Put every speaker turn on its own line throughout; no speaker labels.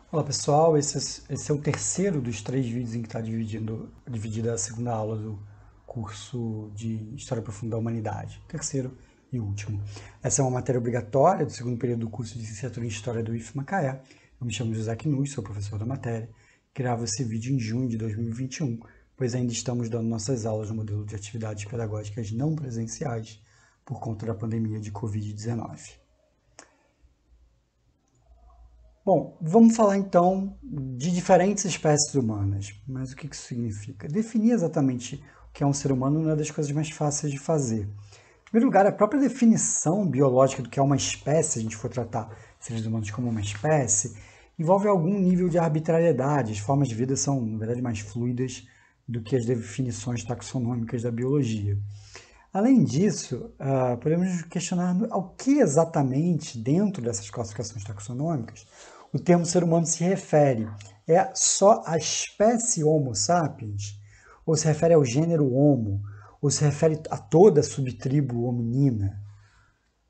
Olá pessoal, esse é o terceiro dos 3 vídeos em que está dividida a segunda aula do curso de História Profunda da Humanidade. Terceiro e último. Essa é uma matéria obrigatória do segundo período do curso de Licenciatura em História do IF Macaé. Eu me chamo José Knus, sou professor da matéria. Gravo esse vídeo em junho de 2021, pois ainda estamos dando nossas aulas no modelo de atividades pedagógicas não presenciais por conta da pandemia de Covid-19. Bom, vamos falar então de diferentes espécies humanas. Mas o que isso significa? Definir exatamente o que é um ser humano não é das coisas mais fáceis de fazer. Em primeiro lugar, a própria definição biológica do que é uma espécie, se a gente for tratar seres humanos como uma espécie, envolve algum nível de arbitrariedade. As formas de vida são, na verdade, mais fluidas do que as definições taxonômicas da biologia. Além disso, podemos questionar ao que exatamente, dentro dessas classificações taxonômicas, o termo ser humano se refere. É só a espécie Homo sapiens? Ou se refere ao gênero Homo? Ou se refere a toda a subtribo hominina?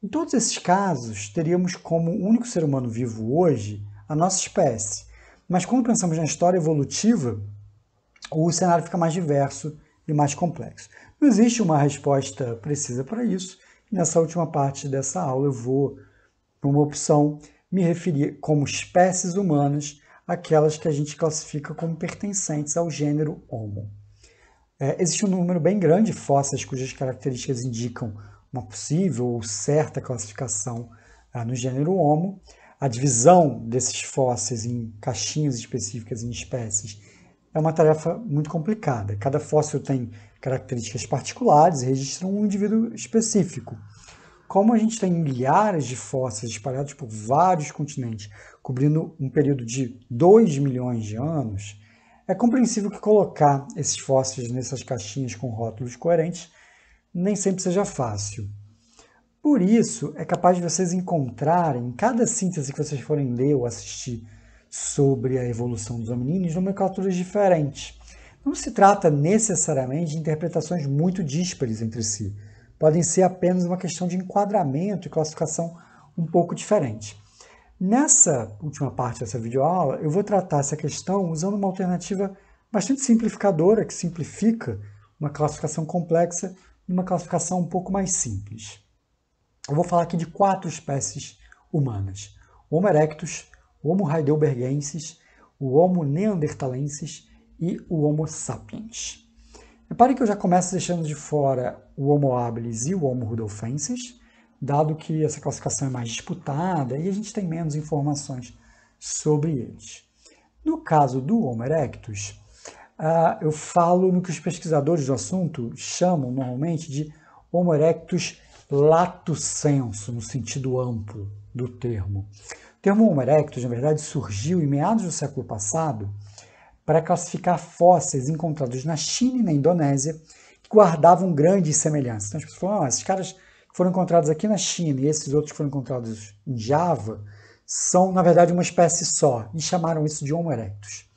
Em todos esses casos, teríamos como único ser humano vivo hoje a nossa espécie. Mas quando pensamos na história evolutiva, o cenário fica mais diverso e mais complexo. Não existe uma resposta precisa para isso. Nessa última parte dessa aula eu vou, por uma opção, me referir como espécies humanas aquelas que a gente classifica como pertencentes ao gênero Homo. Existe um número bem grande de fósseis cujas características indicam uma possível ou certa classificação no gênero Homo. A divisão desses fósseis em caixinhas específicas em espécies é uma tarefa muito complicada. Cada fóssil tem características particulares e registra um indivíduo específico. Como a gente tem milhares de fósseis espalhados por vários continentes, cobrindo um período de 2 milhões de anos, é compreensível que colocar esses fósseis nessas caixinhas com rótulos coerentes nem sempre seja fácil. Por isso, é capaz de vocês encontrarem, em cada síntese que vocês forem ler ou assistir sobre a evolução dos hominídeos, nomenclaturas diferentes. Não se trata necessariamente de interpretações muito díspares entre si. Podem ser apenas uma questão de enquadramento e classificação um pouco diferente. Nessa última parte dessa videoaula, eu vou tratar essa questão usando uma alternativa bastante simplificadora, que simplifica uma classificação complexa em uma classificação um pouco mais simples. Eu vou falar aqui de 4 espécies humanas: o Homo erectus, o Homo heidelbergensis, o Homo neanderthalensis e o Homo sapiens. Repare que eu já começo deixando de fora o Homo habilis e o Homo rudolfensis, dado que essa classificação é mais disputada e a gente tem menos informações sobre eles. No caso do Homo erectus, eu falo no que os pesquisadores do assunto chamam normalmente de Homo erectus lato sensu, no sentido amplo do termo. O termo Homo erectus, na verdade, surgiu em meados do século passado para classificar fósseis encontrados na China e na Indonésia que guardavam grandes semelhanças. Então as pessoas falam, esses caras que foram encontrados aqui na China e esses outros que foram encontrados em Java são, na verdade, uma espécie só, e chamaram isso de Homo erectus.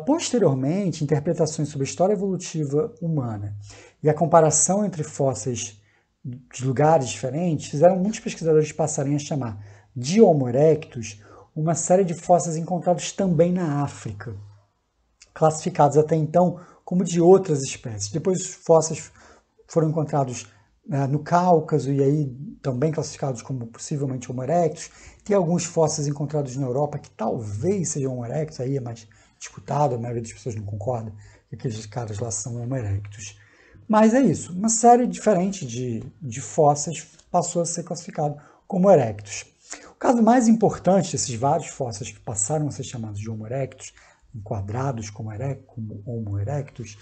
Posteriormente, interpretações sobre a história evolutiva humana e a comparação entre fósseis de lugares diferentes fizeram muitos pesquisadores passarem a chamar de Homo erectus uma série de fósseis encontrados também na África, classificados até então como de outras espécies. Depois os fósseis foram encontrados no Cáucaso e aí também classificados como possivelmente Homo erectus. Tem alguns fósseis encontrados na Europa que talvez sejam Homo erectus, aí é mais disputado, a maioria das pessoas não concorda que aqueles caras lá são Homo erectus. Mas é isso, uma série diferente de fósseis passou a ser classificado como erectus. O caso mais importante desses vários fósseis que passaram a ser chamados de Homo erectus, enquadrados como Homo erectus,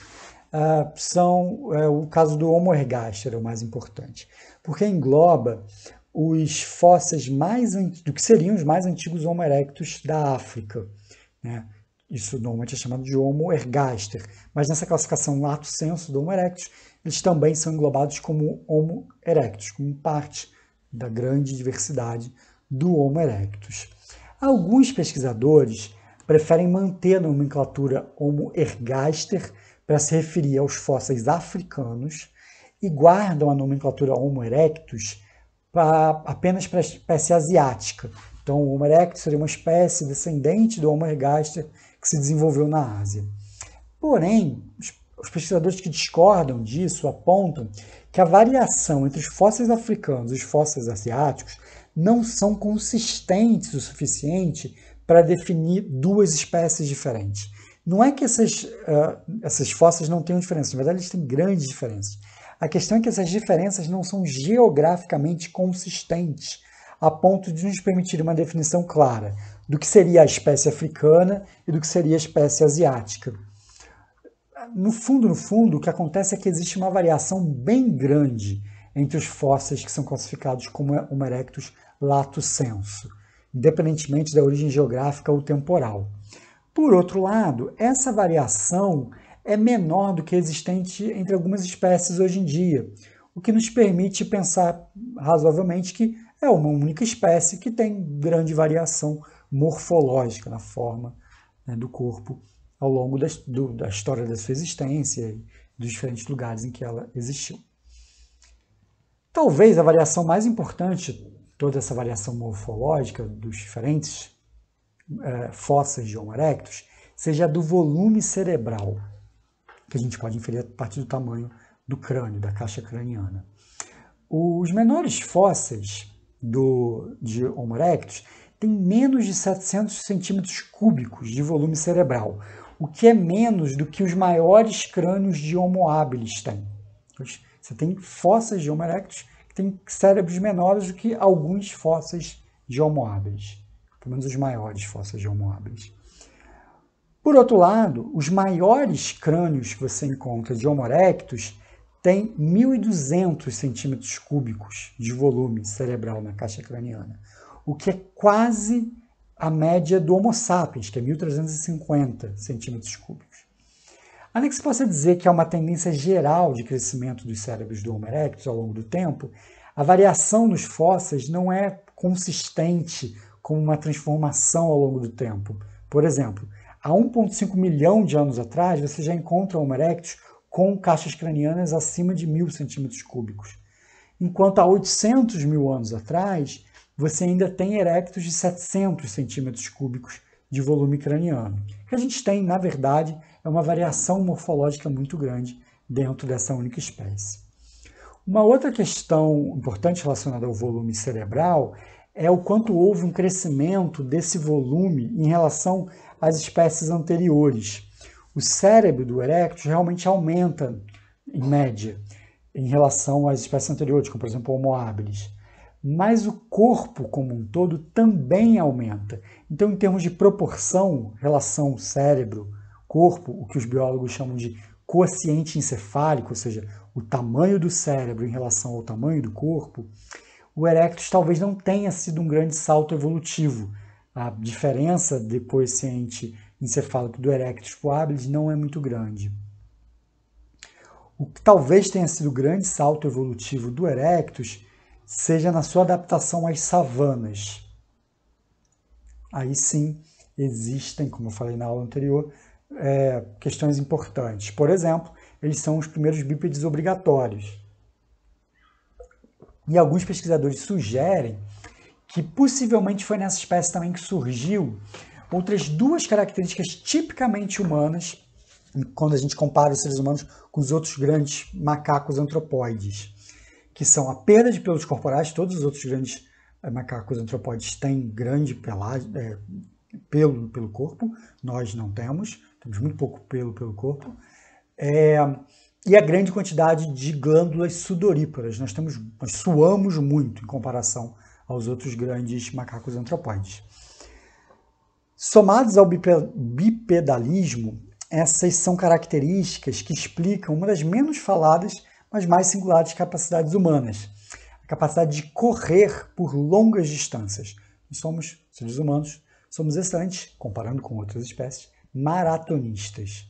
o caso do Homo ergaster é o mais importante, porque engloba os fósseis do que seriam os mais antigos Homo erectus da África, né? Isso normalmente é chamado de Homo ergaster, mas nessa classificação lato sensu do Homo erectus, eles também são englobados como Homo erectus, como parte da grande diversidade do Homo erectus. Alguns pesquisadores preferem manter a nomenclatura Homo ergaster para se referir aos fósseis africanos e guardam a nomenclatura Homo erectus apenas para a espécie asiática, Então, o Homo erectus seria uma espécie descendente do Homo ergaster que se desenvolveu na Ásia. Porém, os pesquisadores que discordam disso apontam que a variação entre os fósseis africanos e os fósseis asiáticos não são consistentes o suficiente para definir duas espécies diferentes. Não é que essas fósseis não tenham diferenças, na verdade eles têm grandes diferenças. A questão é que essas diferenças não são geograficamente consistentes, a ponto de nos permitir uma definição clara do que seria a espécie africana e do que seria a espécie asiática. No fundo, o que acontece é que existe uma variação bem grande entre os fósseis que são classificados como Homo erectus lato sensu, independentemente da origem geográfica ou temporal. Por outro lado, essa variação é menor do que a existente entre algumas espécies hoje em dia, o que nos permite pensar razoavelmente que é uma única espécie que tem grande variação morfológica na forma, né, do corpo ao longo da história da sua existência e dos diferentes lugares em que ela existiu. Talvez a variação mais importante, toda essa variação morfológica dos diferentes fósseis de Homo erectus, seja a do volume cerebral, que a gente pode inferir a partir do tamanho do crânio, da caixa craniana. Os menores fósseis de Homo erectus têm menos de 700 centímetros cúbicos de volume cerebral, o que é menos do que os maiores crânios de Homo habilis têm. Você tem fósseis de Homo erectus que têm cérebros menores do que alguns fósseis de Homo habilis, pelo menos os maiores fósseis de Homo habilis. Por outro lado, os maiores crânios que você encontra de Homo erectus têm 1.200 centímetros cúbicos de volume cerebral na caixa craniana, o que é quase a média do Homo sapiens, que é 1.350 centímetros cúbicos. Ainda que se possa dizer que há uma tendência geral de crescimento dos cérebros do Homo erectus ao longo do tempo, a variação nos fósseis não é consistente com uma transformação ao longo do tempo. Por exemplo, há 1,5 milhão de anos atrás, você já encontra Homo erectus com caixas cranianas acima de 1.000 centímetros cúbicos. Enquanto há 800 mil anos atrás, você ainda tem erectus de 700 centímetros cúbicos de volume craniano. O que a gente tem, na verdade, é uma variação morfológica muito grande dentro dessa única espécie. Uma outra questão importante relacionada ao volume cerebral é o quanto houve um crescimento desse volume em relação às espécies anteriores. O cérebro do erectus realmente aumenta, em média, em relação às espécies anteriores, como por exemplo o Homo habilis. Mas o corpo como um todo também aumenta. Então, em termos de proporção, relação cérebro-corpo, o que os biólogos chamam de quociente encefálico, ou seja, o tamanho do cérebro em relação ao tamanho do corpo, o erectus talvez não tenha sido um grande salto evolutivo. A diferença de quociente encefálico do erectus para o habilis não é muito grande. O que talvez tenha sido o grande salto evolutivo do erectus seja na sua adaptação às savanas. Aí sim existem, como eu falei na aula anterior, questões importantes. Por exemplo, eles são os primeiros bípedes obrigatórios. E alguns pesquisadores sugerem que possivelmente foi nessa espécie também que surgiu outras duas características tipicamente humanas, quando a gente compara os seres humanos com os outros grandes macacos antropóides, que são a perda de pelos corporais. Todos os outros grandes macacos antropóides têm grande pelo pelo corpo, nós não temos muito pouco pelo corpo, e a grande quantidade de glândulas sudoríparas. Nós suamos muito em comparação aos outros grandes macacos antropóides. Somados ao bipedalismo, essas são características que explicam uma das menos faladas, mas mais singulares capacidades humanas, a capacidade de correr por longas distâncias. Nós somos, seres humanos, somos excelentes, comparando com outras espécies, maratonistas.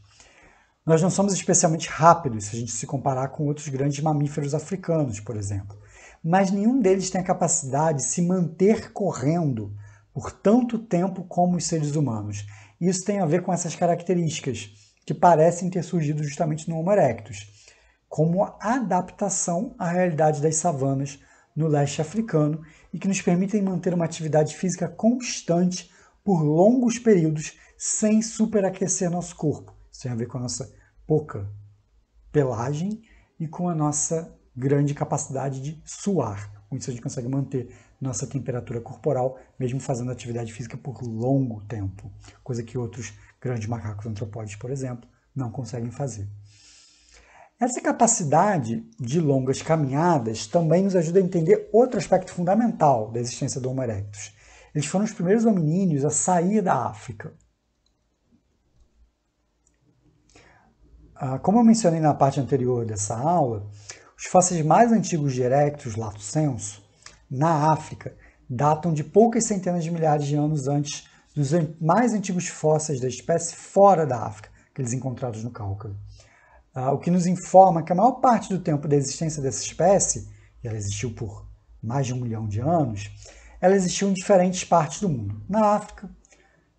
Nós não somos especialmente rápidos se a gente se comparar com outros grandes mamíferos africanos, por exemplo, mas nenhum deles tem a capacidade de se manter correndo por tanto tempo como os seres humanos. Isso tem a ver com essas características que parecem ter surgido justamente no Homo erectus, como adaptação à realidade das savanas no leste africano e que nos permitem manter uma atividade física constante por longos períodos sem superaquecer nosso corpo. Isso tem a ver com a nossa pouca pelagem e com a nossa grande capacidade de suar. Com isso a gente consegue manter nossa temperatura corporal, mesmo fazendo atividade física por longo tempo, coisa que outros grandes macacos antropóides, por exemplo, não conseguem fazer. Essa capacidade de longas caminhadas também nos ajuda a entender outro aspecto fundamental da existência do Homo erectus. Eles foram os primeiros hominíneos a sair da África. Como eu mencionei na parte anterior dessa aula, os fósseis mais antigos de erectus, lato sensu, na África, datam de poucas centenas de milhares de anos antes dos mais antigos fósseis da espécie fora da África, aqueles encontrados no Cáucaso. O que nos informa que a maior parte do tempo da existência dessa espécie, e ela existiu por mais de 1 milhão de anos, ela existiu em diferentes partes do mundo. Na África,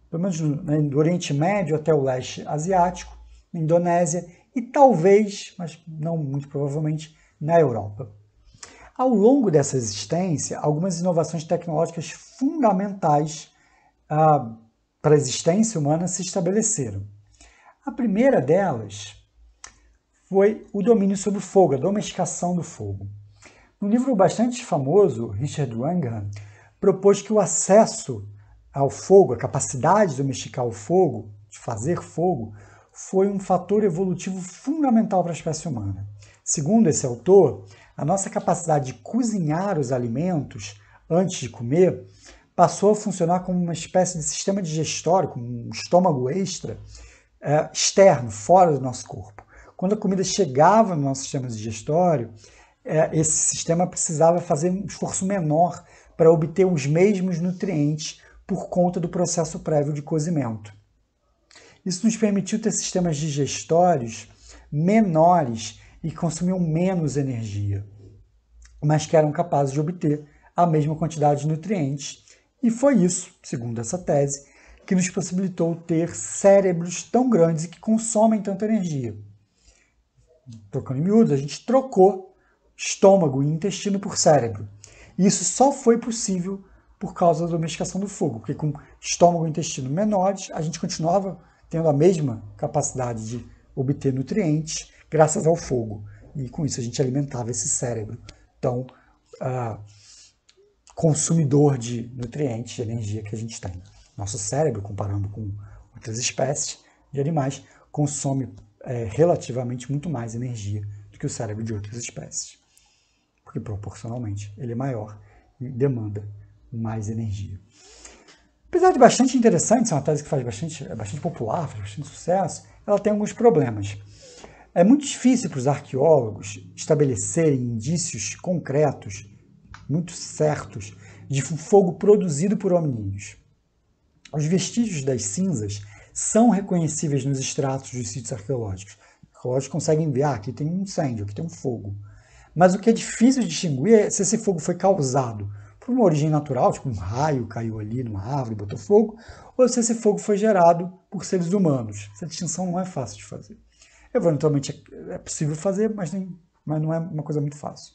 pelo menos do Oriente Médio até o leste asiático, na Indonésia e talvez, mas não muito provavelmente, na Europa. Ao longo dessa existência, algumas inovações tecnológicas fundamentais para a existência humana se estabeleceram. A primeira delas foi o domínio sobre o fogo, a domesticação do fogo. No livro bastante famoso, Richard Wrangham propôs que o acesso ao fogo, a capacidade de domesticar o fogo, de fazer fogo, foi um fator evolutivo fundamental para a espécie humana. Segundo esse autor, a nossa capacidade de cozinhar os alimentos antes de comer passou a funcionar como uma espécie de sistema digestório, como um estômago extra, externo, fora do nosso corpo. Quando a comida chegava no nosso sistema digestório, esse sistema precisava fazer um esforço menor para obter os mesmos nutrientes por conta do processo prévio de cozimento. Isso nos permitiu ter sistemas digestórios menores e que consumiam menos energia, mas que eram capazes de obter a mesma quantidade de nutrientes. E foi isso, segundo essa tese, que nos possibilitou ter cérebros tão grandes e que consomem tanta energia. Trocando em miúdos, a gente trocou estômago e intestino por cérebro. E isso só foi possível por causa da domesticação do fogo, porque com estômago e intestino menores, a gente continuava tendo a mesma capacidade de obter nutrientes graças ao fogo. E com isso a gente alimentava esse cérebro tão consumidor de nutrientes, de energia que a gente tem. Nosso cérebro, comparando com outras espécies de animais, consome relativamente muito mais energia do que o cérebro de outras espécies. Porque proporcionalmente ele é maior e demanda mais energia. Apesar de bastante interessante, é uma tese que é bastante popular, faz bastante sucesso, ela tem alguns problemas. É muito difícil para os arqueólogos estabelecerem indícios concretos, muito certos, de fogo produzido por hominídeos. Os vestígios das cinzas são reconhecíveis nos estratos dos sítios arqueológicos. Os arqueólogos conseguem ver, aqui tem um incêndio, aqui tem um fogo. Mas o que é difícil de distinguir é se esse fogo foi causado por uma origem natural, tipo um raio caiu ali numa árvore e botou fogo, ou se esse fogo foi gerado por seres humanos. Essa distinção não é fácil de fazer. Eventualmente é possível fazer, mas não é uma coisa muito fácil.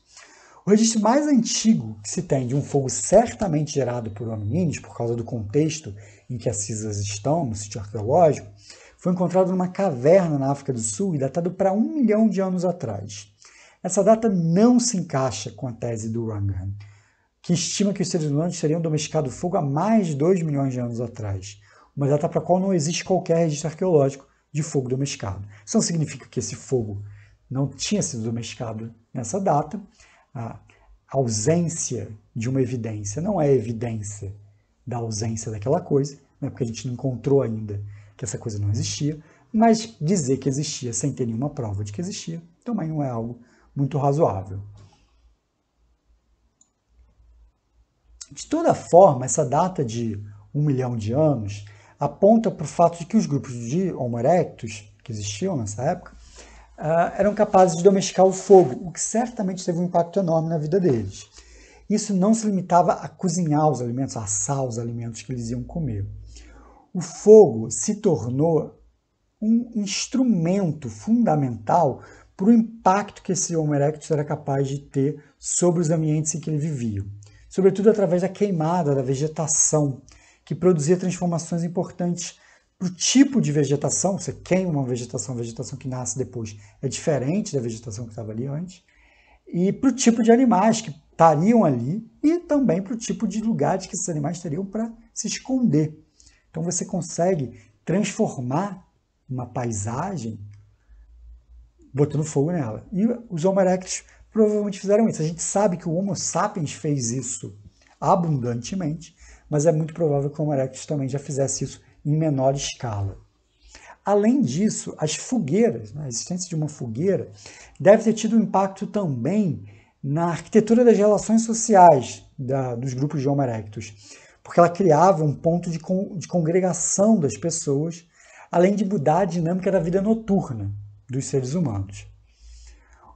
O registro mais antigo que se tem de um fogo certamente gerado por hominídeos, por causa do contexto em que as cinzas estão, no sítio arqueológico, foi encontrado numa caverna na África do Sul e datado para 1 milhão de anos atrás. Essa data não se encaixa com a tese do Wrangham, que estima que os seres humanos teriam domesticado o fogo há mais de 2 milhões de anos atrás, uma data para a qual não existe qualquer registro arqueológico de fogo domesticado. Isso não significa que esse fogo não tinha sido domesticado nessa data. A ausência de uma evidência não é evidência da ausência daquela coisa, né, porque a gente não encontrou ainda que essa coisa não existia, mas dizer que existia sem ter nenhuma prova de que existia também não é algo muito razoável. De toda forma, essa data de 1 milhão de anos aponta para o fato de que os grupos de Homo erectus, que existiam nessa época, eram capazes de domesticar o fogo, o que certamente teve um impacto enorme na vida deles. Isso não se limitava a cozinhar os alimentos, a assar os alimentos que eles iam comer. O fogo se tornou um instrumento fundamental por o impacto que esse Homo erectus era capaz de ter sobre os ambientes em que ele vivia, sobretudo através da queimada da vegetação, que produzia transformações importantes para o tipo de vegetação. Você queima uma vegetação, a vegetação que nasce depois é diferente da vegetação que estava ali antes, e para o tipo de animais que estariam ali e também para o tipo de lugares que esses animais teriam para se esconder. Então você consegue transformar uma paisagem botando fogo nela. E os Homo erectus provavelmente fizeram isso. A gente sabe que o Homo sapiens fez isso abundantemente, mas é muito provável que o Homo erectus também já fizesse isso em menor escala. Além disso, as fogueiras, a existência de uma fogueira, deve ter tido um impacto também na arquitetura das relações sociais dos grupos de Homo erectus, porque ela criava um ponto de congregação das pessoas, além de mudar a dinâmica da vida noturna dos seres humanos.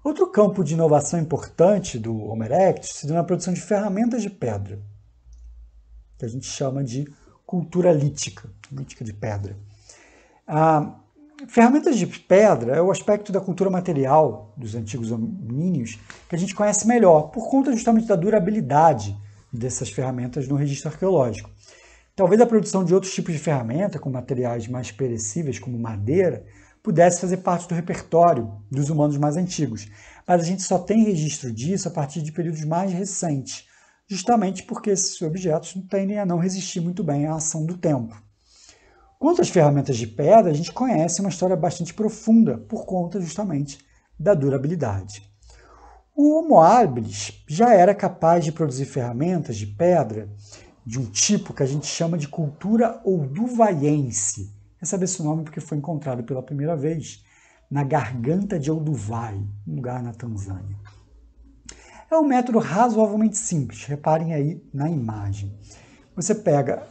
Outro campo de inovação importante do Homo erectus se deu na produção de ferramentas de pedra, que a gente chama de cultura lítica, lítica de pedra. Ferramentas de pedra é o aspecto da cultura material dos antigos hominíneos que a gente conhece melhor, por conta justamente da durabilidade dessas ferramentas no registro arqueológico. Talvez a produção de outros tipos de ferramenta, com materiais mais perecíveis, como madeira, pudesse fazer parte do repertório dos humanos mais antigos, mas a gente só tem registro disso a partir de períodos mais recentes, justamente porque esses objetos tendem a não resistir muito bem à ação do tempo. Quanto às ferramentas de pedra, a gente conhece uma história bastante profunda por conta justamente da durabilidade. O Homo habilis já era capaz de produzir ferramentas de pedra de um tipo que a gente chama de cultura olduvaiense. Recebe esse nome porque foi encontrado pela primeira vez na garganta de Olduvai, um lugar na Tanzânia. É um método razoavelmente simples, reparem aí na imagem. Você pega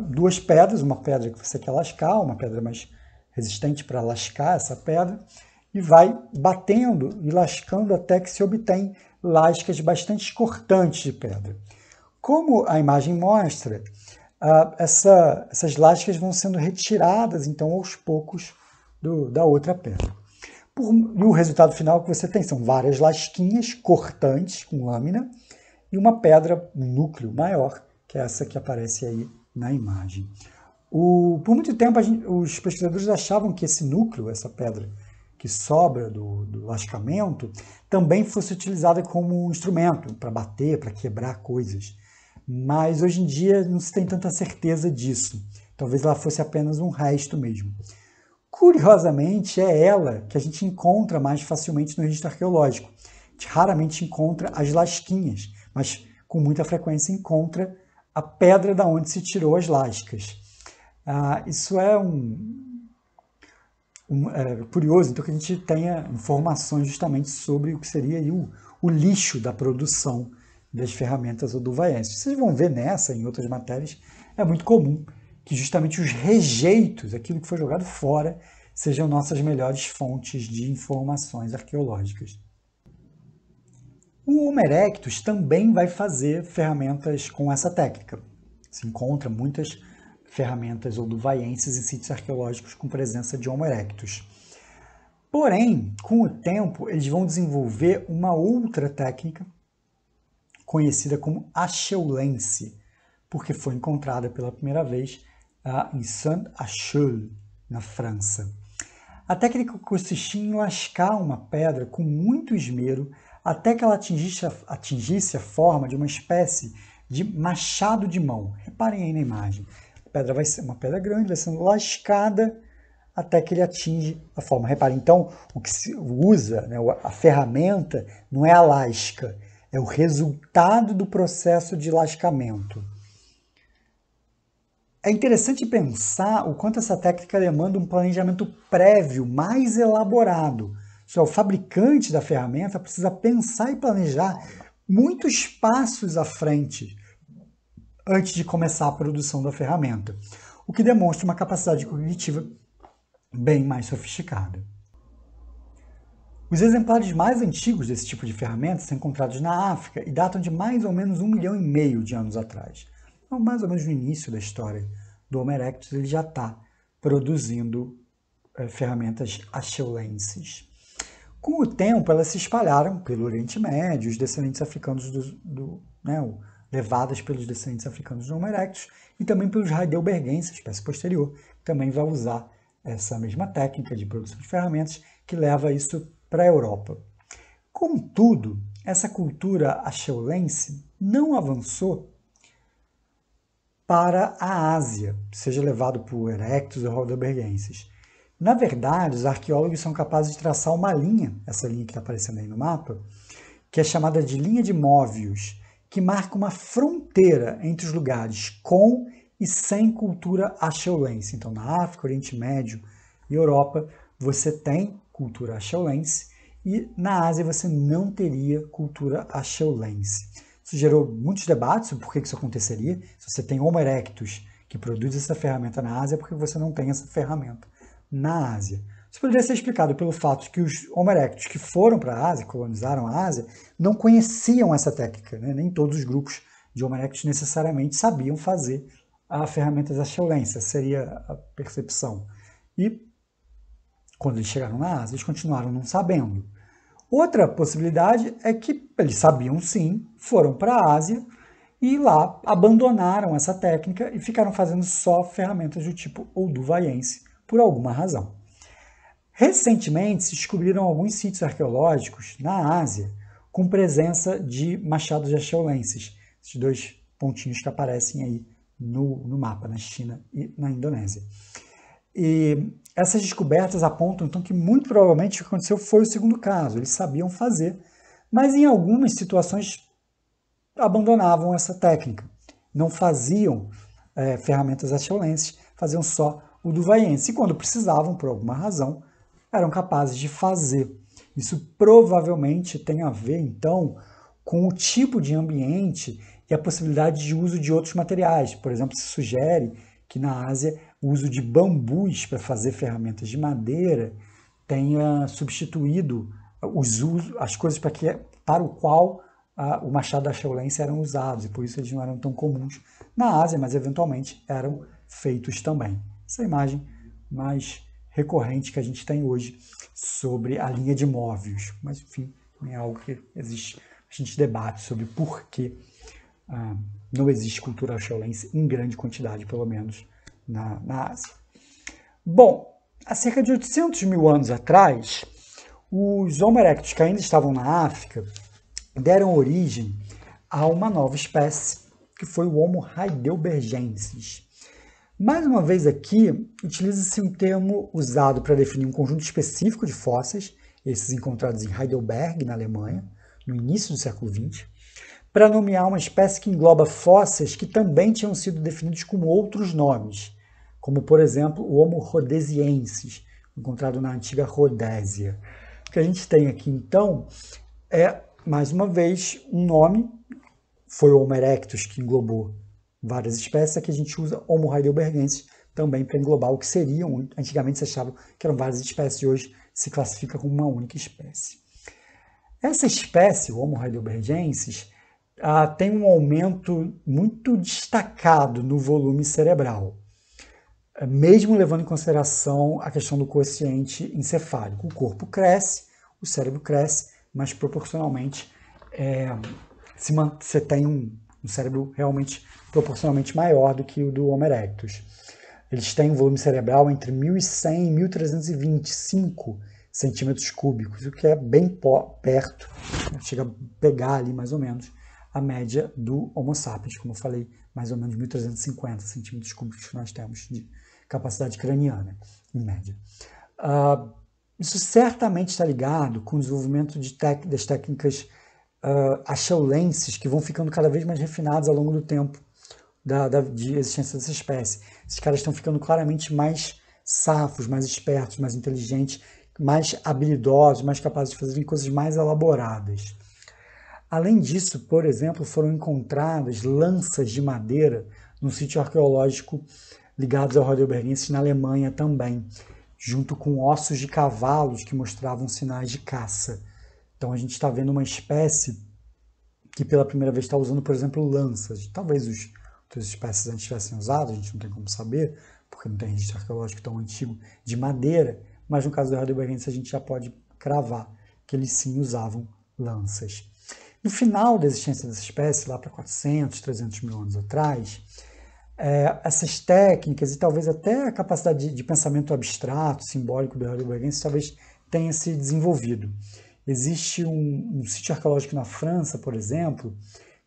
duas pedras, uma pedra que você quer lascar, uma pedra mais resistente para lascar essa pedra, e vai batendo e lascando até que se obtém lascas bastante cortantes de pedra. Como a imagem mostra, essas lascas vão sendo retiradas, então, aos poucos da outra pedra. E o resultado final que você tem são várias lasquinhas cortantes com lâmina e uma pedra, um núcleo maior, que é essa que aparece aí na imagem. Por muito tempo, os pesquisadores achavam que esse núcleo, essa pedra que sobra do lascamento, também fosse utilizada como um instrumento para bater, para quebrar coisas. Mas hoje em dia não se tem tanta certeza disso. Talvez ela fosse apenas um resto mesmo. Curiosamente, é ela que a gente encontra mais facilmente no registro arqueológico. A gente raramente encontra as lasquinhas, mas com muita frequência encontra a pedra da onde se tirou as lascas. Isso é curioso, então, que a gente tenha informações justamente sobre o que seria aí o lixo da produção das ferramentas olduvaienses. Vocês vão ver nessa e em outras matérias, é muito comum que justamente os rejeitos, aquilo que foi jogado fora, sejam nossas melhores fontes de informações arqueológicas. O Homo erectus também vai fazer ferramentas com essa técnica. Se encontra muitas ferramentas olduvaienses em sítios arqueológicos com presença de Homo erectus. Porém, com o tempo, eles vão desenvolver uma outra técnica conhecida como acheulense, porque foi encontrada pela primeira vez em Saint-Achel, na França. A técnica consistia em lascar uma pedra com muito esmero até que ela atingisse a forma de uma espécie de machado de mão. Reparem aí na imagem. A pedra vai ser uma pedra grande, vai sendo lascada até que ele atinge a forma. Reparem, então, o que se usa, né, a ferramenta, não é a lasca, é o resultado do processo de lascamento. É interessante pensar o quanto essa técnica demanda um planejamento prévio mais elaborado. O fabricante da ferramenta precisa pensar e planejar muitos passos à frente antes de começar a produção da ferramenta, o que demonstra uma capacidade cognitiva bem mais sofisticada. Os exemplares mais antigos desse tipo de ferramenta são encontrados na África e datam de mais ou menos 1,5 milhão de anos atrás. Então, mais ou menos no início da história do Homo erectus, ele já está produzindo ferramentas acheulenses. Com o tempo, elas se espalharam pelo Oriente Médio, os descendentes africanos levadas pelos descendentes africanos do Homo erectus, e também pelos heidelbergenses, espécie posterior, que também vai usar essa mesma técnica de produção de ferramentas que leva isso para a Europa. Contudo, essa cultura acheulense não avançou para a Ásia, seja levado por erectus ou heidelbergenses. Na verdade, os arqueólogos são capazes de traçar uma linha, essa linha que está aparecendo aí no mapa, que é chamada de linha de Móvius, que marca uma fronteira entre os lugares com e sem cultura acheulense. Então, na África, Oriente Médio e Europa, você tem cultura acheulense, e na Ásia você não teria cultura acheulense. Isso gerou muitos debates sobre por que isso aconteceria. Se você tem Homo erectus que produz essa ferramenta na Ásia, por que você não tem essa ferramenta na Ásia? Isso poderia ser explicado pelo fato de que os Homo erectus que foram para a Ásia, colonizaram a Ásia, não conheciam essa técnica, né? Nem todos os grupos de Homo erectus necessariamente sabiam fazer ferramentas acheulenses, seria a percepção. E quando eles chegaram na Ásia, eles continuaram não sabendo. Outra possibilidade é que eles sabiam sim, foram para a Ásia e lá abandonaram essa técnica e ficaram fazendo só ferramentas do tipo olduvaiense, por alguma razão. Recentemente se descobriram alguns sítios arqueológicos na Ásia com presença de machados acheulenses, esses dois pontinhos que aparecem aí no mapa, na China e na Indonésia. E essas descobertas apontam então que muito provavelmente o que aconteceu foi o segundo caso, eles sabiam fazer, mas em algumas situações abandonavam essa técnica, não faziam ferramentas acheulenses, faziam só o duvaiense, e quando precisavam, por alguma razão, eram capazes de fazer. Isso provavelmente tem a ver, então, com o tipo de ambiente e a possibilidade de uso de outros materiais. Por exemplo, se sugere que na Ásia o uso de bambus para fazer ferramentas de madeira tenha substituído as coisas para o qual o machado acheulense eram usados, e por isso eles não eram tão comuns na Ásia, mas eventualmente eram feitos também. Essa imagem mais recorrente que a gente tem hoje sobre a linha de Móvius, mas enfim, é algo que existe bastante debate sobre por que não existe cultura acheulense em grande quantidade, pelo menos na Ásia. Bom, há cerca de 800 mil anos atrás, os Homo erectus que ainda estavam na África deram origem a uma nova espécie, que foi o Homo heidelbergensis. Mais uma vez aqui, utiliza-se um termo usado para definir um conjunto específico de fósseis, esses encontrados em Heidelberg, na Alemanha, no início do século XX, para nomear uma espécie que engloba fósseis que também tinham sido definidos com outros nomes, como, por exemplo, o Homo rhodesiensis, encontrado na antiga Rodésia. O que a gente tem aqui, então, é, mais uma vez, um nome, foi o Homo erectus que englobou várias espécies, aqui a gente usa Homo heidelbergensis também para englobar o que seriam, antigamente se achava que eram várias espécies, e hoje se classifica como uma única espécie. Essa espécie, o Homo heidelbergensis, tem um aumento muito destacado no volume cerebral, mesmo levando em consideração a questão do quociente encefálico. O corpo cresce, o cérebro cresce, mas proporcionalmente você tem um cérebro realmente proporcionalmente maior do que o do Homo erectus. Eles têm um volume cerebral entre 1.100 e 1.325 centímetros cúbicos, o que é bem perto, chega a pegar ali mais ou menos a média do Homo sapiens, como eu falei, mais ou menos 1.350 centímetros cúbicos que nós temos de capacidade craniana, em média. Isso certamente está ligado com o desenvolvimento das técnicas acheulenses, que vão ficando cada vez mais refinadas ao longo do tempo de existência dessa espécie. Esses caras estão ficando claramente mais safos, mais espertos, mais inteligentes, mais habilidosos, mais capazes de fazer coisas mais elaboradas. Além disso, por exemplo, foram encontradas lanças de madeira num sítio arqueológico ligados ao Heidelbergensis na Alemanha também, junto com ossos de cavalos que mostravam sinais de caça. Então a gente está vendo uma espécie que pela primeira vez está usando, por exemplo, lanças. Talvez outras espécies antes tivessem usado, a gente não tem como saber, porque não tem registro arqueológico tão antigo de madeira, mas no caso do Heidelbergensis a gente já pode cravar que eles sim usavam lanças. No final da existência dessa espécie, lá para 400, 300 mil anos atrás, essas técnicas e talvez até a capacidade de pensamento abstrato, simbólico do heidelbergense talvez tenha se desenvolvido. Existe um sítio arqueológico na França, por exemplo,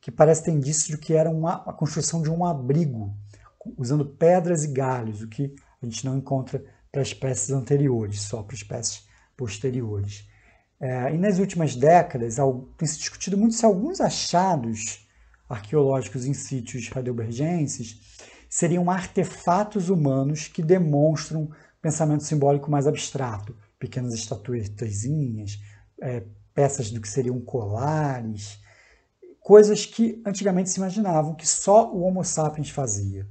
que parece ter indícios de que era a construção de um abrigo, usando pedras e galhos, o que a gente não encontra para espécies anteriores, só para espécies posteriores. E nas últimas décadas, tem se discutido muito se alguns achados arqueológicos em sítios heidelbergenses seriam artefatos humanos que demonstram pensamento simbólico mais abstrato, pequenas estatuetazinhas, peças do que seriam colares, coisas que antigamente se imaginavam que só o Homo sapiens fazia.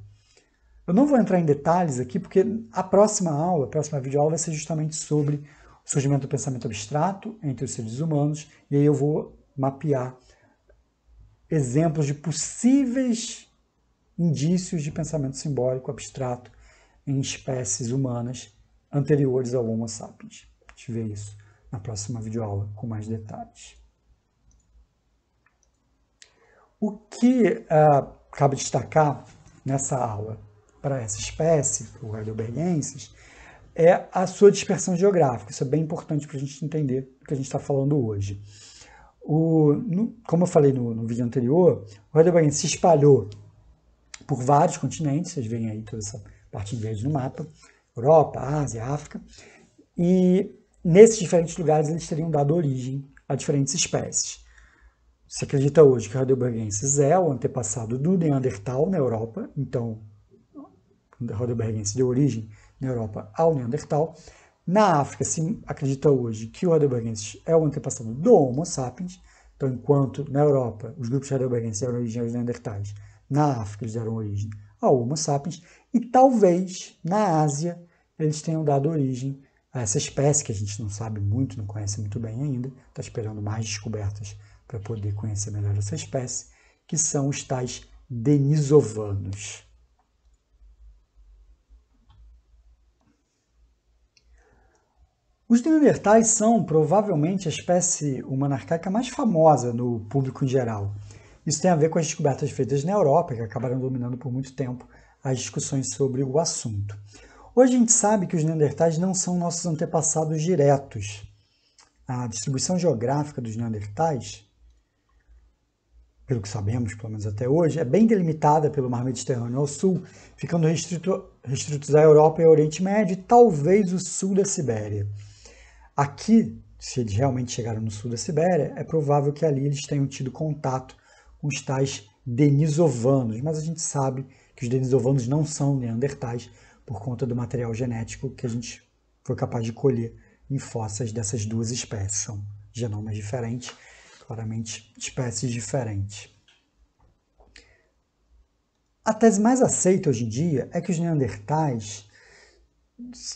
Eu não vou entrar em detalhes aqui, porque a próxima videoaula vai ser justamente sobre o surgimento do pensamento abstrato entre os seres humanos, e aí eu vou mapear exemplos de possíveis indícios de pensamento simbólico abstrato em espécies humanas anteriores ao Homo sapiens. A gente vê isso na próxima videoaula com mais detalhes. O que cabe destacar nessa aula para essa espécie, o heidelbergensis, é a sua dispersão geográfica. Isso é bem importante para a gente entender o que a gente está falando hoje. Como eu falei no vídeo anterior, o heidelbergensis se espalhou por vários continentes, vocês veem aí toda essa parte em verde no mapa, Europa, Ásia, África, e nesses diferentes lugares eles teriam dado origem a diferentes espécies. Se acredita hoje que o heidelbergensis é o antepassado do Neandertal na Europa, então o heidelbergensis deu origem na Europa ao Neandertal. Na África se acredita hoje que o heidelbergensis é o antepassado do Homo sapiens, então enquanto na Europa os grupos heidelbergensis deram origem aos Neandertais, na África eles deram origem ao Homo sapiens, e talvez na Ásia eles tenham dado origem a essa espécie que a gente não sabe muito, não conhece muito bem ainda, está esperando mais descobertas para poder conhecer melhor essa espécie, que são os tais denisovanos. Os neandertais são provavelmente a espécie humana arcaica mais famosa no público em geral. Isso tem a ver com as descobertas feitas na Europa, que acabaram dominando por muito tempo as discussões sobre o assunto. Hoje a gente sabe que os neandertais não são nossos antepassados diretos. A distribuição geográfica dos neandertais, pelo que sabemos, pelo menos até hoje, é bem delimitada pelo Mar Mediterrâneo ao sul, ficando restritos à Europa e ao Oriente Médio e talvez o sul da Sibéria. Aqui, se eles realmente chegaram no sul da Sibéria, é provável que ali eles tenham tido contato com os tais denisovanos, mas a gente sabe que os denisovanos não são neandertais por conta do material genético que a gente foi capaz de colher em fósseis dessas duas espécies. São genomas diferentes, claramente espécies diferentes. A tese mais aceita hoje em dia é que os neandertais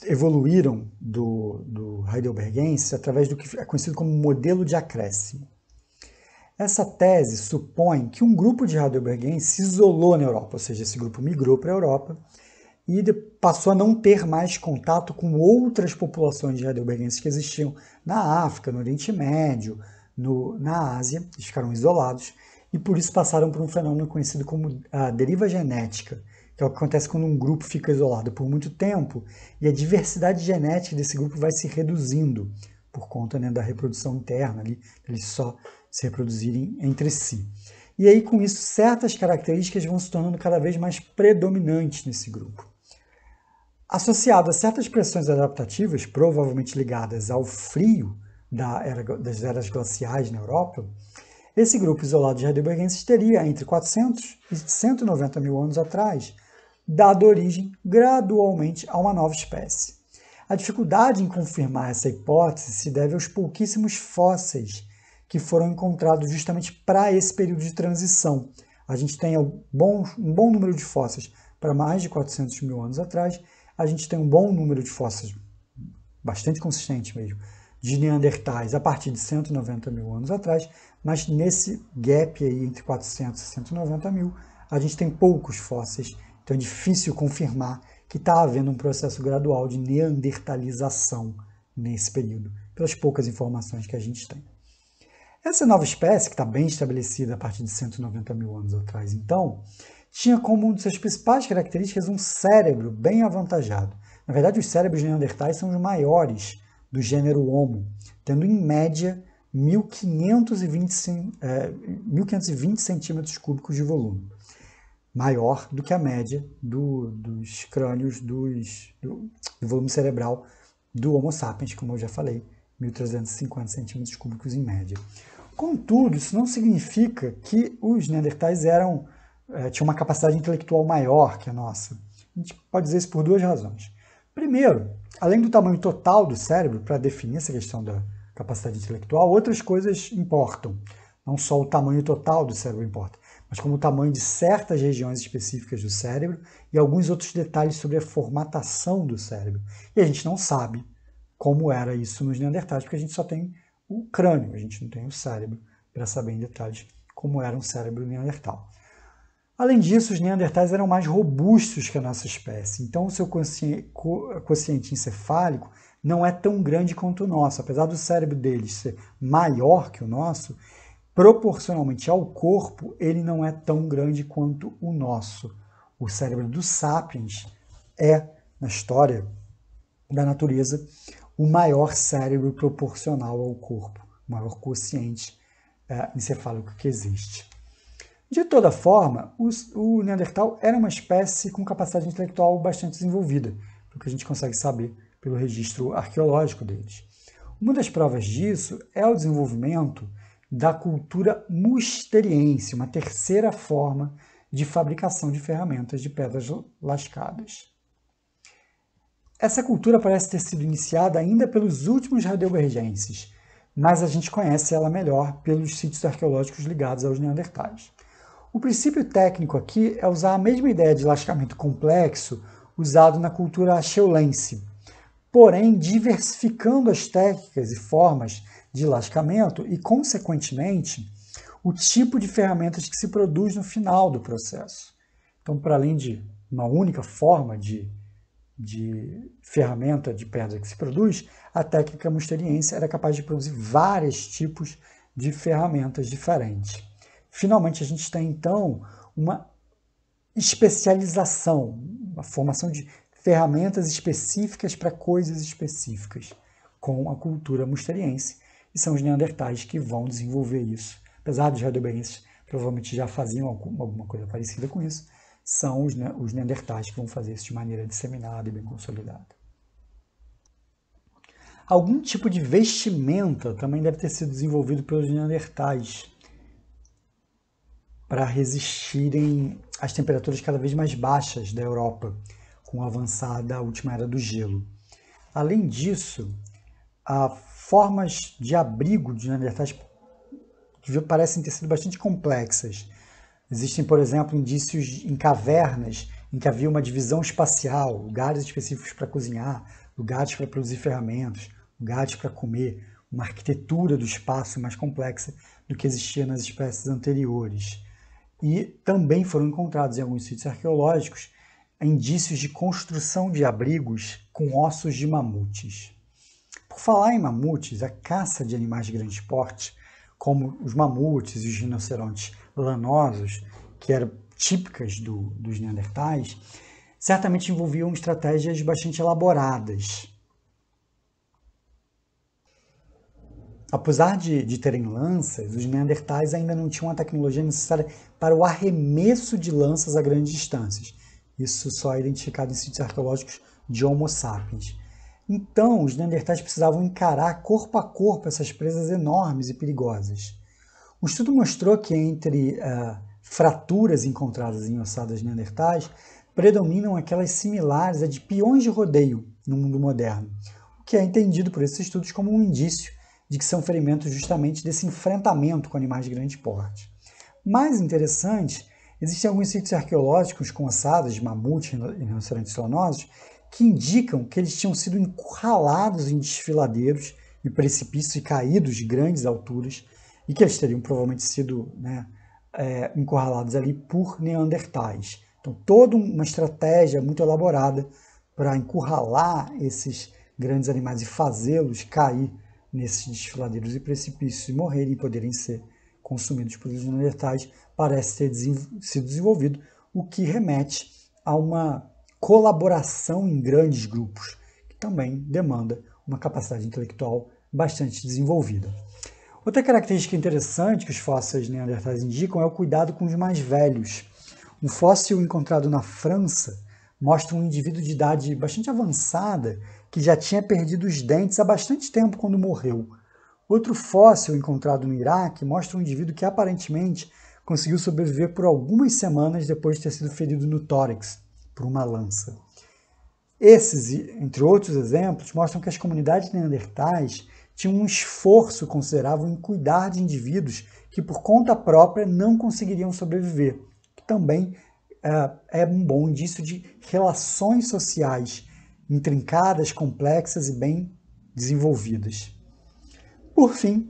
evoluíram do heidelbergensis através do que é conhecido como modelo de acréscimo. Essa tese supõe que um grupo de heidelbergenses se isolou na Europa, ou seja, esse grupo migrou para a Europa e passou a não ter mais contato com outras populações de heidelbergenses que existiam na África, no Oriente Médio, na Ásia. Eles ficaram isolados e por isso passaram por um fenômeno conhecido como a deriva genética, que é o que acontece quando um grupo fica isolado por muito tempo e a diversidade genética desse grupo vai se reduzindo por conta, né, da reprodução interna, ali, eles só se reproduzirem entre si. E aí, com isso, certas características vão se tornando cada vez mais predominantes nesse grupo. Associado a certas pressões adaptativas, provavelmente ligadas ao frio das eras glaciais na Europa, esse grupo isolado de heidelbergenses teria, entre 400 e 190 mil anos atrás, dado origem gradualmente a uma nova espécie. A dificuldade em confirmar essa hipótese se deve aos pouquíssimos fósseis que foram encontrados justamente para esse período de transição. A gente tem um bom número de fósseis para mais de 400 mil anos atrás, a gente tem um bom número de fósseis, bastante consistente mesmo, de neandertais a partir de 190 mil anos atrás, mas nesse gap aí entre 400 e 190 mil, a gente tem poucos fósseis, então é difícil confirmar que está havendo um processo gradual de neandertalização nesse período. pelas poucas informações que a gente tem. Essa nova espécie, que está bem estabelecida a partir de 190 mil anos atrás, então, tinha como uma de suas principais características um cérebro bem avantajado. Na verdade, os cérebros neandertais são os maiores do gênero Homo, tendo em média 1.520 centímetros cúbicos de volume, maior do que a média dos crânios do volume cerebral do Homo sapiens, como eu já falei, 1.350 centímetros cúbicos em média. Contudo, isso não significa que os neandertais tinham uma capacidade intelectual maior que a nossa. A gente pode dizer isso por duas razões. Primeiro, além do tamanho total do cérebro, para definir essa questão da capacidade intelectual, outras coisas importam. Não só o tamanho total do cérebro importa, mas como o tamanho de certas regiões específicas do cérebro e alguns outros detalhes sobre a formatação do cérebro. E a gente não sabe como era isso nos neandertais, porque a gente só tem o crânio, a gente não tem o cérebro para saber em detalhes como era um cérebro neandertal. Além disso, os neandertais eram mais robustos que a nossa espécie, então o seu quociente encefálico não é tão grande quanto o nosso. Apesar do cérebro deles ser maior que o nosso, proporcionalmente ao corpo, ele não é tão grande quanto o nosso. O cérebro dos sapiens é, na história da natureza, o maior cérebro proporcional ao corpo, o maior quociente encefálico que existe. De toda forma, o Neandertal era uma espécie com capacidade intelectual bastante desenvolvida, o que a gente consegue saber pelo registro arqueológico deles. Uma das provas disso é o desenvolvimento da cultura musteriense, uma terceira forma de fabricação de ferramentas de pedras lascadas. Essa cultura parece ter sido iniciada ainda pelos últimos heidelbergenses, mas a gente conhece ela melhor pelos sítios arqueológicos ligados aos neandertais. O princípio técnico aqui é usar a mesma ideia de lascamento complexo usado na cultura acheulense, porém diversificando as técnicas e formas de lascamento e, consequentemente, o tipo de ferramentas que se produz no final do processo. Então, para além de uma única forma de ferramenta de pedra que se produz, a técnica musteriense era capaz de produzir vários tipos de ferramentas diferentes. Finalmente, a gente tem, então, uma especialização, uma formação de ferramentas específicas para coisas específicas com a cultura musteriense, e são os neandertais que vão desenvolver isso. Apesar dos heidelbergenses provavelmente já faziam alguma coisa parecida com isso, são os neandertais que vão fazer isso de maneira disseminada e bem consolidada. Algum tipo de vestimenta também deve ter sido desenvolvido pelos neandertais para resistirem às temperaturas cada vez mais baixas da Europa, com o avançar da última era do gelo. Além disso, formas de abrigo de neandertais parecem ter sido bastante complexas. Existem, por exemplo, indícios em cavernas em que havia uma divisão espacial, lugares específicos para cozinhar, lugares para produzir ferramentas, lugares para comer, uma arquitetura do espaço mais complexa do que existia nas espécies anteriores. E também foram encontrados em alguns sítios arqueológicos indícios de construção de abrigos com ossos de mamutes. Por falar em mamutes, a caça de animais de grande porte, como os mamutes e os rinocerontes lanosos, que eram típicas dos neandertais, certamente envolviam estratégias bastante elaboradas. Apesar de terem lanças, os neandertais ainda não tinham a tecnologia necessária para o arremesso de lanças a grandes distâncias. Isso só é identificado em sítios arqueológicos de Homo sapiens. Então, os neandertais precisavam encarar corpo a corpo essas presas enormes e perigosas. O estudo mostrou que entre fraturas encontradas em ossadas neandertais, predominam aquelas similares a de peões de rodeio no mundo moderno, o que é entendido por esses estudos como um indício de que são ferimentos justamente desse enfrentamento com animais de grande porte. Mais interessante, existem alguns sítios arqueológicos com ossadas de mamute e rinocerontes lanosos que indicam que eles tinham sido encurralados em desfiladeiros e precipícios e caídos de grandes alturas e que eles teriam provavelmente sido encurralados ali por neandertais. Então, toda uma estratégia muito elaborada para encurralar esses grandes animais e fazê-los cair nesses desfiladeiros e precipícios e morrerem e poderem ser consumidos pelos neandertais parece ter sido desenvolvido, o que remete a uma colaboração em grandes grupos, que também demanda uma capacidade intelectual bastante desenvolvida. Outra característica interessante que os fósseis neandertais indicam é o cuidado com os mais velhos. Um fóssil encontrado na França mostra um indivíduo de idade bastante avançada que já tinha perdido os dentes há bastante tempo quando morreu. Outro fóssil encontrado no Iraque mostra um indivíduo que aparentemente conseguiu sobreviver por algumas semanas depois de ter sido ferido no tórax por uma lança. Esses, entre outros exemplos, mostram que as comunidades neandertais tinham um esforço considerável em cuidar de indivíduos que por conta própria não conseguiriam sobreviver, que também é um bom indício de relações sociais intrincadas, complexas e bem desenvolvidas. Por fim,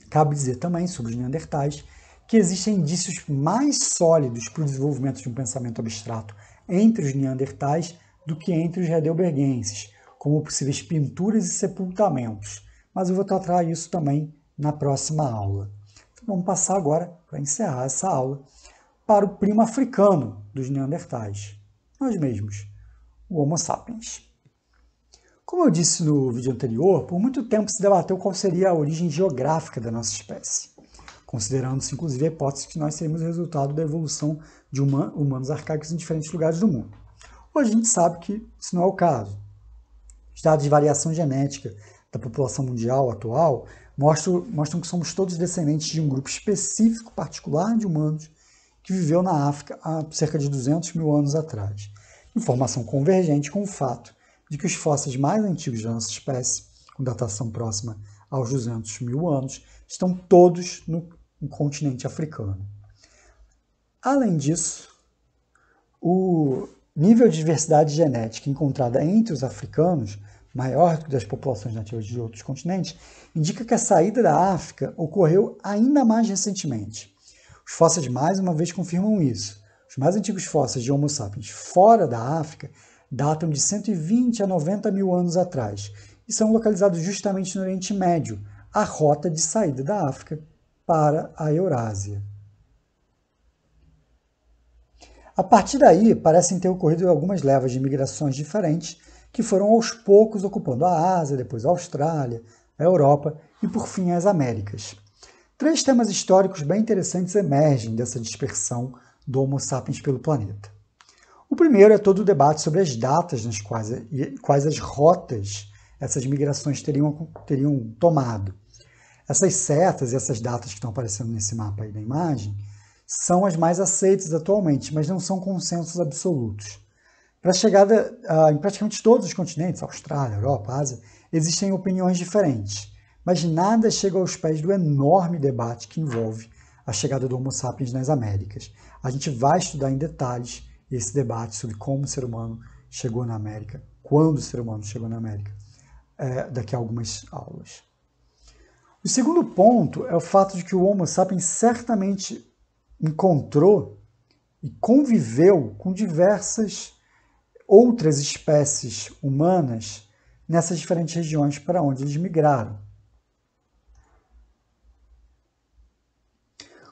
cabe dizer também sobre os neandertais que existem indícios mais sólidos para o desenvolvimento de um pensamento abstrato entre os neandertais do que entre os heidelbergenses, como possíveis pinturas e sepultamentos. Mas eu vou tratar isso também na próxima aula. Então, vamos passar agora, para encerrar essa aula, para o primo africano dos neandertais, nós mesmos, o Homo sapiens. Como eu disse no vídeo anterior, por muito tempo se debateu qual seria a origem geográfica da nossa espécie, considerando-se inclusive a hipótese que nós seríamos o resultado da evolução de humanos arcaicos em diferentes lugares do mundo. Hoje a gente sabe que isso não é o caso. Os dados de variação genética da população mundial atual mostram que somos todos descendentes de um grupo específico, particular de humanos, que viveu na África há cerca de 200 mil anos atrás. Informação convergente com o fato de que os fósseis mais antigos da nossa espécie, com datação próxima aos 200 mil anos, estão todos no continente africano. Além disso, o nível de diversidade genética encontrada entre os africanos, maior do que das populações nativas de outros continentes, indica que a saída da África ocorreu ainda mais recentemente. Os fósseis, mais uma vez, confirmam isso. Os mais antigos fósseis de Homo sapiens fora da África datam de 120 a 90 mil anos atrás e são localizados justamente no Oriente Médio, a rota de saída da África para a Eurásia. A partir daí, parecem ter ocorrido algumas levas de migrações diferentes que foram aos poucos ocupando a Ásia, depois a Austrália, a Europa e, por fim, as Américas. 3 temas históricos bem interessantes emergem dessa dispersão do Homo sapiens pelo planeta. O primeiro é todo o debate sobre as datas nas quais as rotas essas migrações teriam tomado. Essas setas e essas datas que estão aparecendo nesse mapa aí da imagem são as mais aceitas atualmente, mas não são consensos absolutos. Para a chegada em praticamente todos os continentes, Austrália, Europa, Ásia, existem opiniões diferentes, mas nada chega aos pés do enorme debate que envolve a chegada do Homo sapiens nas Américas. A gente vai estudar em detalhes esse debate sobre como o ser humano chegou na América, quando o ser humano chegou na América, daqui a algumas aulas. O segundo ponto é o fato de que o Homo sapiens certamente encontrou e conviveu com diversas outras espécies humanas nessas diferentes regiões para onde eles migraram.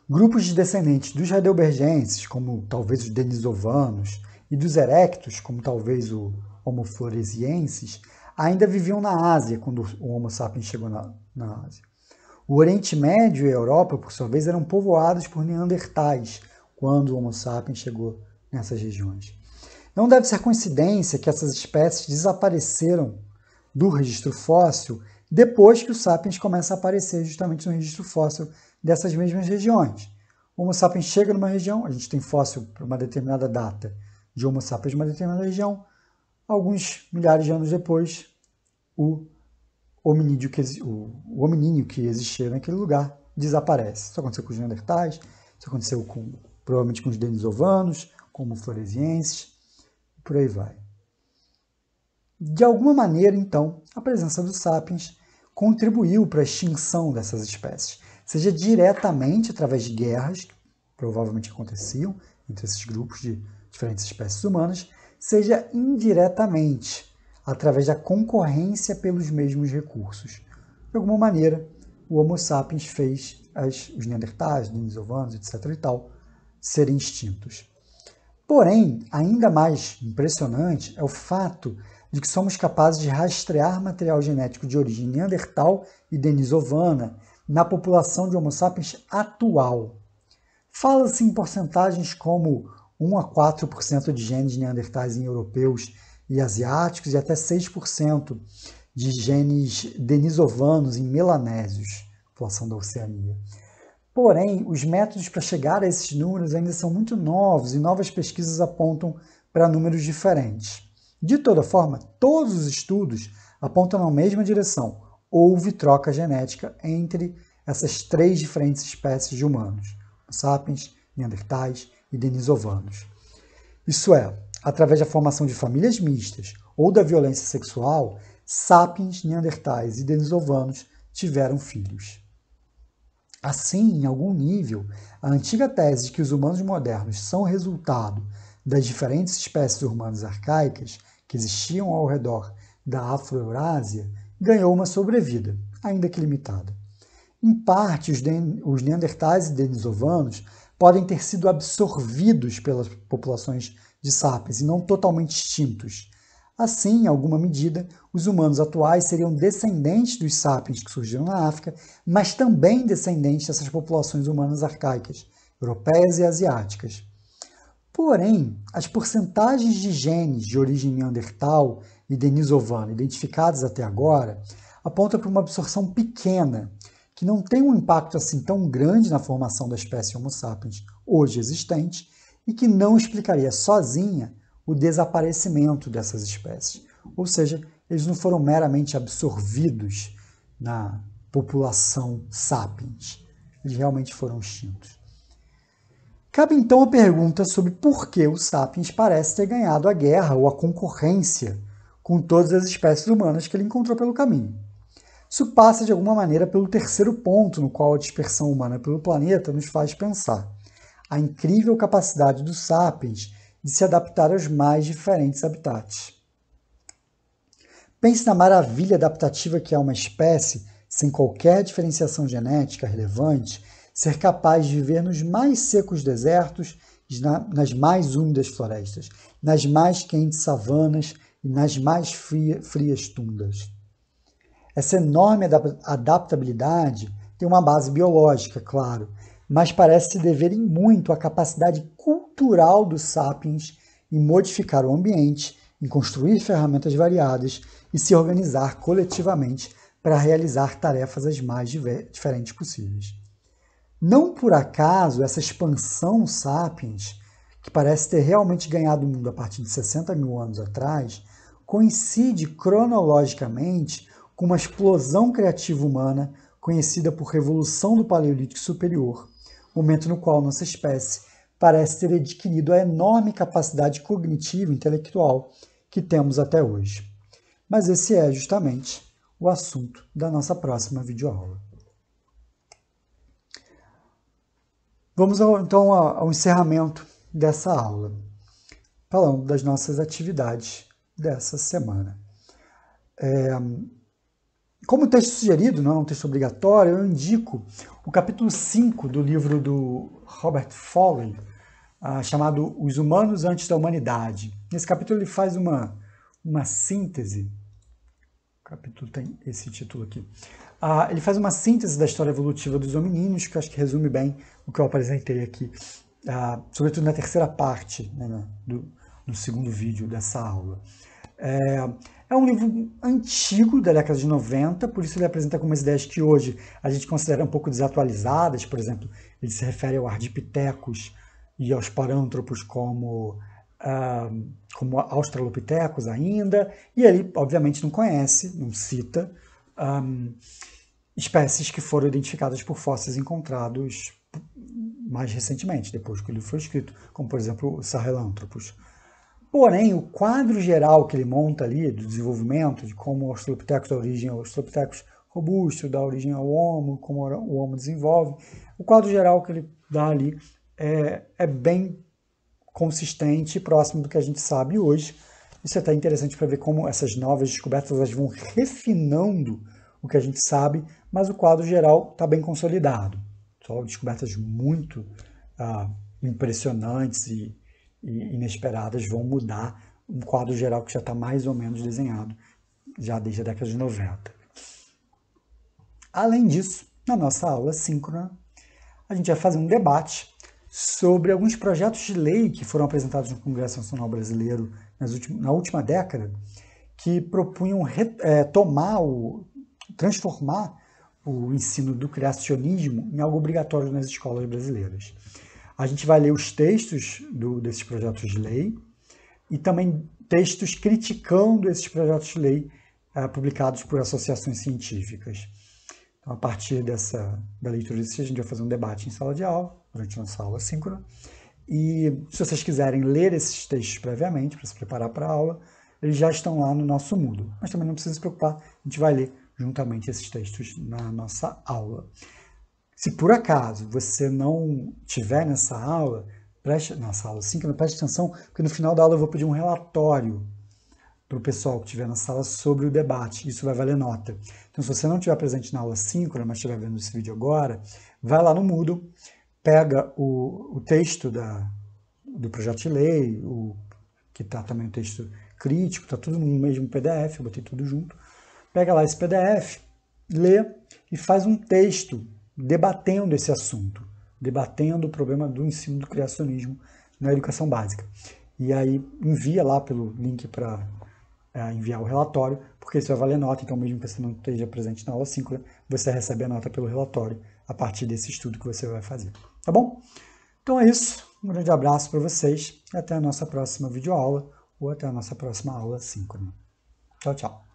Grupos de descendentes dos heidelbergenses, como talvez os denisovanos, e dos erectus, como talvez o Homo floresiensis, ainda viviam na Ásia quando o Homo sapiens chegou na Ásia. O Oriente Médio e a Europa, por sua vez, eram povoados por neandertais quando o Homo sapiens chegou nessas regiões. Não deve ser coincidência que essas espécies desapareceram do registro fóssil depois que o sapiens começa a aparecer justamente no registro fóssil dessas mesmas regiões. O Homo sapiens chega numa região, a gente tem fóssil para uma determinada data de Homo sapiens em uma determinada região, alguns milhares de anos depois, o hominídeo que existia naquele lugar desaparece. Isso aconteceu com os neandertais, isso aconteceu provavelmente com os denisovanos, como os floresienses, e por aí vai. De alguma maneira, então, a presença dos sapiens contribuiu para a extinção dessas espécies, seja diretamente através de guerras, que provavelmente aconteciam entre esses grupos de diferentes espécies humanas, seja indiretamente através da concorrência pelos mesmos recursos. de alguma maneira, o Homo sapiens fez os neandertais, denisovanos, etc. e tal, serem extintos. Porém, ainda mais impressionante é o fato de que somos capazes de rastrear material genético de origem neandertal e denisovana na população de Homo sapiens atual. Fala-se em porcentagens como 1 a 4% de genes neandertais em europeus e asiáticos e até 6% de genes denisovanos em melanésios, população da Oceania. Porém, os métodos para chegar a esses números ainda são muito novos e novas pesquisas apontam para números diferentes. De toda forma, todos os estudos apontam na mesma direção. Houve troca genética entre essas 3 diferentes espécies de humanos, sapiens, neandertais e denisovanos. Isso é, através da formação de famílias mistas ou da violência sexual, sapiens, neandertais e denisovanos tiveram filhos. Assim, em algum nível, a antiga tese de que os humanos modernos são resultado das diferentes espécies humanas arcaicas que existiam ao redor da Afro-Eurásia ganhou uma sobrevida, ainda que limitada. Em parte, os neandertais e denisovanos podem ter sido absorvidos pelas populações de sapiens e não totalmente extintos. Assim, em alguma medida, os humanos atuais seriam descendentes dos sapiens que surgiram na África, mas também descendentes dessas populações humanas arcaicas, europeias e asiáticas. Porém, as porcentagens de genes de origem neandertal e denisovana identificadas até agora apontam para uma absorção pequena, que não tem um impacto assim tão grande na formação da espécie Homo sapiens hoje existente e que não explicaria sozinha o desaparecimento dessas espécies. Ou seja, eles não foram meramente absorvidos na população sapiens. Eles realmente foram extintos. Cabe então a pergunta sobre por que o sapiens parece ter ganhado a guerra ou a concorrência com todas as espécies humanas que ele encontrou pelo caminho. Isso passa de alguma maneira pelo terceiro ponto no qual a dispersão humana pelo planeta nos faz pensar: a incrível capacidade dos sapiens de se adaptar aos mais diferentes habitats. Pense na maravilha adaptativa que é uma espécie, sem qualquer diferenciação genética relevante, ser capaz de viver nos mais secos desertos, nas mais úmidas florestas, nas mais quentes savanas e nas mais frias tundras. Essa enorme adaptabilidade tem uma base biológica, claro, mas parece se dever em muito à capacidade cultural dos sapiens em modificar o ambiente, em construir ferramentas variadas e se organizar coletivamente para realizar tarefas as mais diferentes possíveis. Não por acaso essa expansão sapiens, que parece ter realmente ganhado o mundo a partir de 60 mil anos atrás, coincide cronologicamente com uma explosão criativa humana conhecida por Revolução do Paleolítico Superior, momento no qual nossa espécie parece ter adquirido a enorme capacidade cognitiva e intelectual que temos até hoje. Mas esse é justamente o assunto da nossa próxima videoaula. Vamos então ao encerramento dessa aula, falando das nossas atividades dessa semana. Como texto sugerido, não é um texto obrigatório, eu indico o capítulo 5 do livro do Robert Foley, chamado Os Humanos Antes da Humanidade. Nesse capítulo ele faz uma síntese, o capítulo tem esse título aqui, ele faz uma síntese da história evolutiva dos hominíneos, que eu acho que resume bem o que eu apresentei aqui, sobretudo na terceira parte, né, do segundo vídeo dessa aula. É um livro antigo, da década de 90, por isso ele apresenta algumas ideias que hoje a gente considera um pouco desatualizadas. Por exemplo, ele se refere ao Ardipithecus e aos parântropos como Australopithecus ainda, e ele, obviamente, não conhece, não cita espécies que foram identificadas por fósseis encontrados mais recentemente, depois que o livro foi escrito, como, por exemplo, o Sahelanthropus. Porém, o quadro geral que ele monta ali, do desenvolvimento, de como o Australopithecus dá origem ao Australopithecus robusto, dá origem ao Homo, como o Homo desenvolve, o quadro geral que ele dá ali é bem consistente e próximo do que a gente sabe hoje. Isso é até interessante para ver como essas novas descobertas elas vão refinando o que a gente sabe, mas o quadro geral está bem consolidado. Só descobertas muito impressionantes e inesperadas vão mudar um quadro geral que já está mais ou menos desenhado já desde a década de 90. Além disso, na nossa aula síncrona, a gente vai fazer um debate sobre alguns projetos de lei que foram apresentados no Congresso Nacional Brasileiro na última década, que propunham transformar o ensino do criacionismo em algo obrigatório nas escolas brasileiras. A gente vai ler os textos desses projetos de lei e também textos criticando esses projetos de lei publicados por associações científicas. Então, a partir da leitura disso, a gente vai fazer um debate em sala de aula, durante a nossa aula síncrona. E se vocês quiserem ler esses textos previamente, para se preparar para a aula, eles já estão lá no nosso Moodle. Mas também não precisa se preocupar, a gente vai ler juntamente esses textos na nossa aula. Se por acaso você não estiver nessa aula, nossa aula síncrona, preste atenção, porque no final da aula eu vou pedir um relatório para o pessoal que estiver na sala sobre o debate. Isso vai valer nota. Então, se você não estiver presente na aula síncrona, mas estiver vendo esse vídeo agora, vai lá no Moodle, pega o texto do projeto de lei, que está também o texto crítico, está tudo no mesmo PDF, eu botei tudo junto. Pega lá esse PDF, lê e faz um texto debatendo esse assunto, debatendo o problema do ensino do criacionismo na educação básica. E aí envia lá pelo link para enviar o relatório, porque isso vai valer nota, então mesmo que você não esteja presente na aula síncrona, você recebe a nota pelo relatório a partir desse estudo que você vai fazer. Tá bom? Então é isso. Um grande abraço para vocês e até a nossa próxima videoaula ou até a nossa próxima aula síncrona. Tchau, tchau.